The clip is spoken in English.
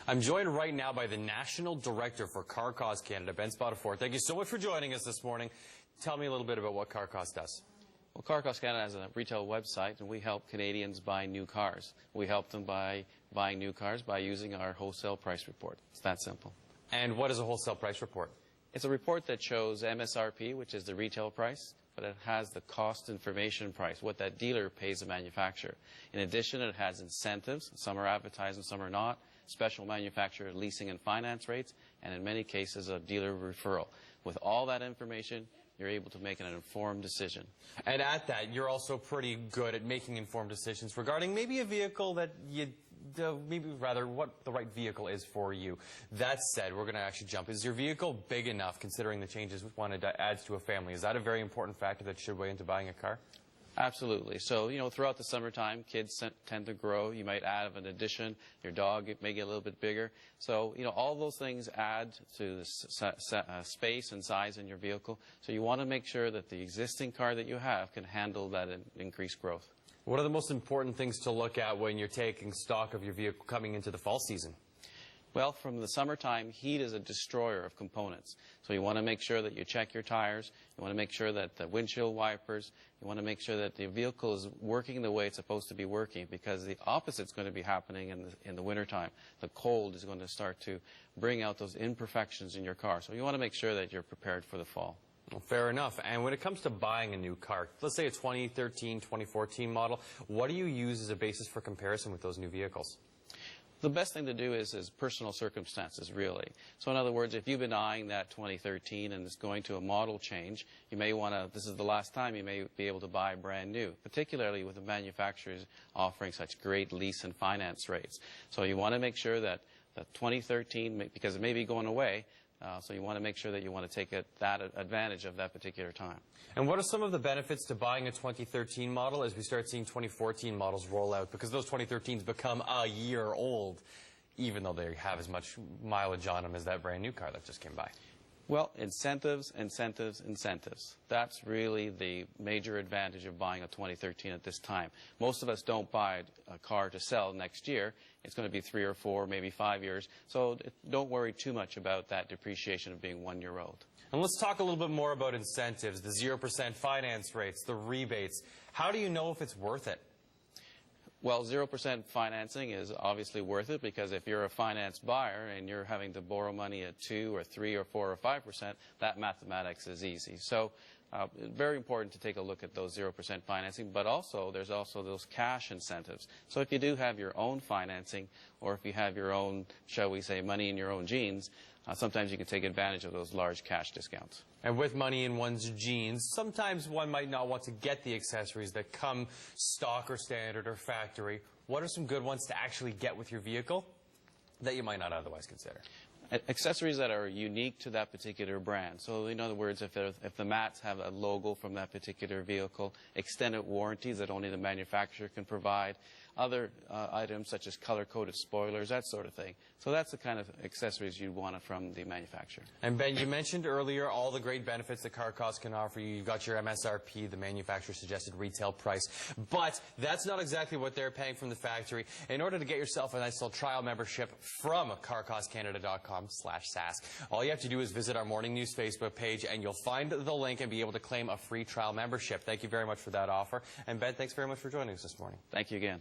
I'm joined right now by the National Director for Car Cost Canada, Ben Spotafort. Thank you so much for joining us this morning. Tell me a little bit about what Car Cost does. Well, Car Cost Canada has a retail website, and we help Canadians buy new cars. We help them by buying new cars by using our wholesale price report. It's that simple. And what is a wholesale price report? It's a report that shows MSRP, which is the retail price, but it has the cost information price, what that dealer pays the manufacturer. In addition, it has incentives. Some are advertised and some are not. Special manufacturer leasing and finance rates, and in many cases, a dealer referral. With all that information, you're able to make an informed decision. And at that, you're also pretty good at making informed decisions regarding maybe a vehicle that what the right vehicle is for you. That said, we're going to actually jump. Is your vehicle big enough, considering the changes we wanted to add to a family? Is that a very important factor that should weigh into buying a car? Absolutely. So, throughout the summertime, kids tend to grow. You might add an addition. Your dog may get a little bit bigger. So, all those things add to the space and size in your vehicle. So you want to make sure that the existing car that you have can handle that increased growth. What are the most important things to look at when you're taking stock of your vehicle coming into the fall season? Well, from the summertime, heat is a destroyer of components. So you want to make sure that you check your tires. You want to make sure that the windshield wipers, you want to make sure that the vehicle is working the way it's supposed to be working, because the opposite is going to be happening in the wintertime. The cold is going to start to bring out those imperfections in your car. So you want to make sure that you're prepared for the fall. Well, fair enough. And when it comes to buying a new car, let's say a 2013, 2014 model, what do you use as a basis for comparison with those new vehicles? The best thing to do is personal circumstances, really. So in other words, if you've been eyeing that 2013 and it's going to a model change, you may want to, this is the last time you may be able to buy brand new, particularly with the manufacturers offering such great lease and finance rates. So you want to make sure that the 2013, because it may be going away, so you want to make sure that you want to take that advantage of that particular time. And what are some of the benefits to buying a 2013 model as we start seeing 2014 models roll out? Because those 2013s become a year old, even though they have as much mileage on them as that brand new car that just came by. Well, incentives, incentives, incentives. That's really the major advantage of buying a 2013 at this time. Most of us don't buy a car to sell next year. It's going to be 3 or 4, maybe 5 years. So don't worry too much about that depreciation of being 1 year old. And let's talk a little bit more about incentives, the 0% finance rates, the rebates. How do you know if it's worth it? Well, 0% financing is obviously worth it, because if you're a finance buyer and you're having to borrow money at 2 or 3 or 4 or 5%, that mathematics is easy. So very important to take a look at those 0% financing, but also there's also those cash incentives. So if you do have your own financing, or if you have your own, shall we say, money in your own jeans, sometimes you can take advantage of those large cash discounts. And with money in one's jeans, sometimes one might not want to get the accessories that come stock or standard or factory. What are some good ones to actually get with your vehicle that you might not otherwise consider? Accessories that are unique to that particular brand. So in other words, if the mats have a logo from that particular vehicle, extended warranties that only the manufacturer can provide, other items such as color-coded spoilers, that sort of thing. So that's the kind of accessories you want from the manufacturer. And Ben, you mentioned earlier all the great benefits that Car Cost can offer you. You've got your MSRP, the manufacturer suggested retail price. But that's not exactly what they're paying from the factory. In order to get yourself a nice little trial membership from carcostcanada.com/sask, all you have to do is visit our Morning News Facebook page, and you'll find the link and be able to claim a free trial membership. Thank you very much for that offer. And Ben, thanks very much for joining us this morning. Thank you again.